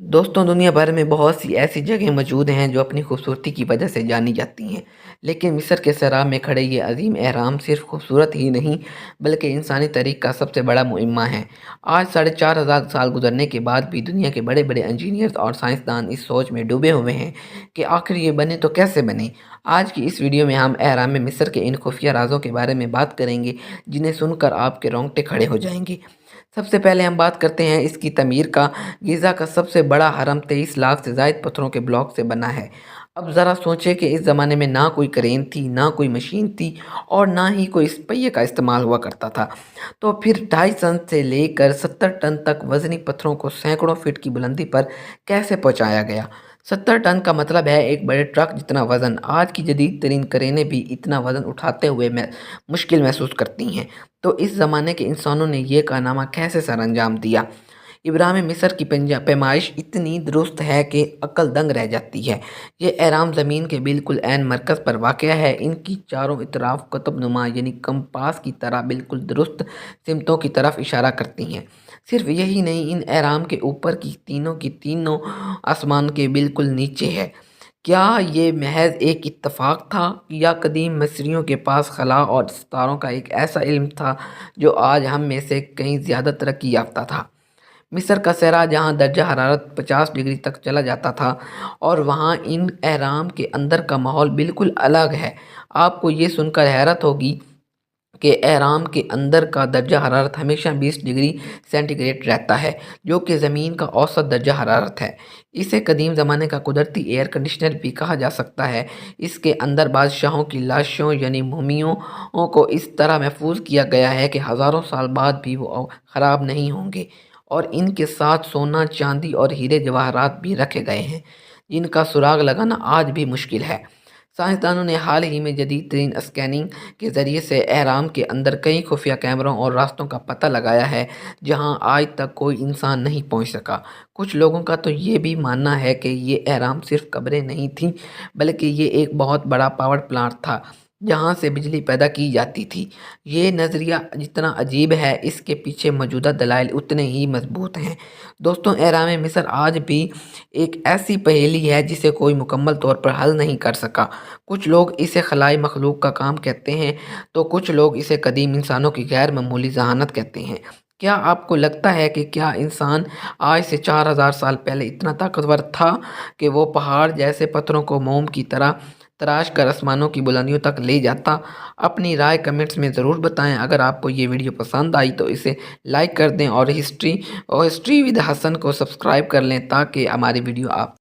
दोस्तों, दुनिया भर में बहुत सी ऐसी जगह मौजूद हैं जो अपनी खूबसूरती की वजह से जानी जाती हैं। लेकिन मिस्र के सहरा में खड़े ये अजीम एहराम सिर्फ खूबसूरत ही नहीं बल्कि इंसानी तारीख का सबसे बड़ा मुइम्मा है। आज 4,500 साल गुजरने के बाद भी दुनिया के बड़े बड़े इंजीनियर्स और साइंसदान इस सोच में डूबे हुए हैं कि आखिर ये बने तो कैसे बने। आज की इस वीडियो में हम एहराम में मिस्र के इन खुफिया राजों के बारे में बात करेंगे जिन्हें सुनकर आपके रोंगटे खड़े हो जाएंगे। सबसे पहले हम बात करते हैं इसकी तमीर का। गीज़ा का सबसे बड़ा हरम 23 लाख से ज़ायद पत्थरों के ब्लॉक से बना है। अब ज़रा सोचें कि इस ज़माने में ना कोई क्रेन थी, ना कोई मशीन थी और ना ही कोई इस पहिए का इस्तेमाल हुआ करता था। तो फिर 2.5 टन से लेकर 70 टन तक वज़नी पत्थरों को सैकड़ों फीट की बुलंदी पर कैसे पहुंचाया गया। 70 टन का मतलब है एक बड़े ट्रक जितना वज़न। आज की जदीद तरीन क्रेनें भी इतना वज़न उठाते हुए मुश्किल महसूस करती हैं। तो इस ज़माने के इंसानों ने ये कारनामा कैसे सर अंजाम दिया। इब्राहिम मिस्र की पैमाइश इतनी दुरुस्त है कि अक्ल दंग रह जाती है। ये एहराम ज़मीन के बिल्कुल ऐन मरकज़ पर वाक़या है। इनकी चारों इतराफ़ कुतुब नुमा यानी कंपास की तरह बिल्कुल दुरुस्त सिमतों की तरफ इशारा करती हैं। सिर्फ यही नहीं, इन एहराम के ऊपर की तीनों आसमान के बिल्कुल नीचे है। क्या ये महज एक इत्तेफाक था या कदीम मिस्रियों के पास खला और सितारों का एक ऐसा इल्म था जो आज हम में से कहीं ज़्यादा तरक्की याफ्ता था। मिस्र का सहरा जहाँ दर्जा हरारत 50 डिग्री तक चला जाता था और वहाँ इन एहराम के अंदर का माहौल बिल्कुल अलग है। आपको ये सुनकर हैरत होगी कि एहराम के अंदर का दर्जा हरारत हमेशा 20 डिग्री सेंटीग्रेड रहता है, जो कि ज़मीन का औसत दर्जा हरारत है। इसे कदीम ज़माने का कुदरती एयर कंडीशनर भी कहा जा सकता है। इसके अंदर बादशाहों की लाशों यानी मुमियों को इस तरह महफूज किया गया है कि हज़ारों साल बाद भी वो ख़राब नहीं होंगे। और इनके साथ सोना, चांदी और हीरे जवाहरात भी रखे गए हैं जिनका सुराग लगाना आज भी मुश्किल है। साइंसदानों ने हाल ही में जदीद तरीन स्कैनिंग के ज़रिए से एहराम के अंदर कई खुफिया कैमरों और रास्तों का पता लगाया है जहां आज तक कोई इंसान नहीं पहुंच सका। कुछ लोगों का तो ये भी मानना है कि ये एहराम सिर्फ कब्रें नहीं थीं बल्कि ये एक बहुत बड़ा पावर प्लांट था जहाँ से बिजली पैदा की जाती थी। ये नज़रिया जितना अजीब है, इसके पीछे मौजूदा दलाइल उतने ही मजबूत हैं। दोस्तों, एहराम मिस्र आज भी एक ऐसी पहेली है जिसे कोई मुकम्मल तौर पर हल नहीं कर सका। कुछ लोग इसे खलाई मखलूक का काम कहते हैं तो कुछ लोग इसे कदीम इंसानों की गैर मामूली जहानत कहते हैं। क्या आपको लगता है कि क्या इंसान आज से 4,000 साल पहले इतना ताकतवर था कि वो पहाड़ जैसे पत्थरों को मोम की तरह तराश कर आसमानों की बुलंदियों तक ले जाता? अपनी राय कमेंट्स में ज़रूर बताएं। अगर आपको ये वीडियो पसंद आई तो इसे लाइक कर दें और हिस्ट्री विद हसन को सब्सक्राइब कर लें ताकि हमारी वीडियो आप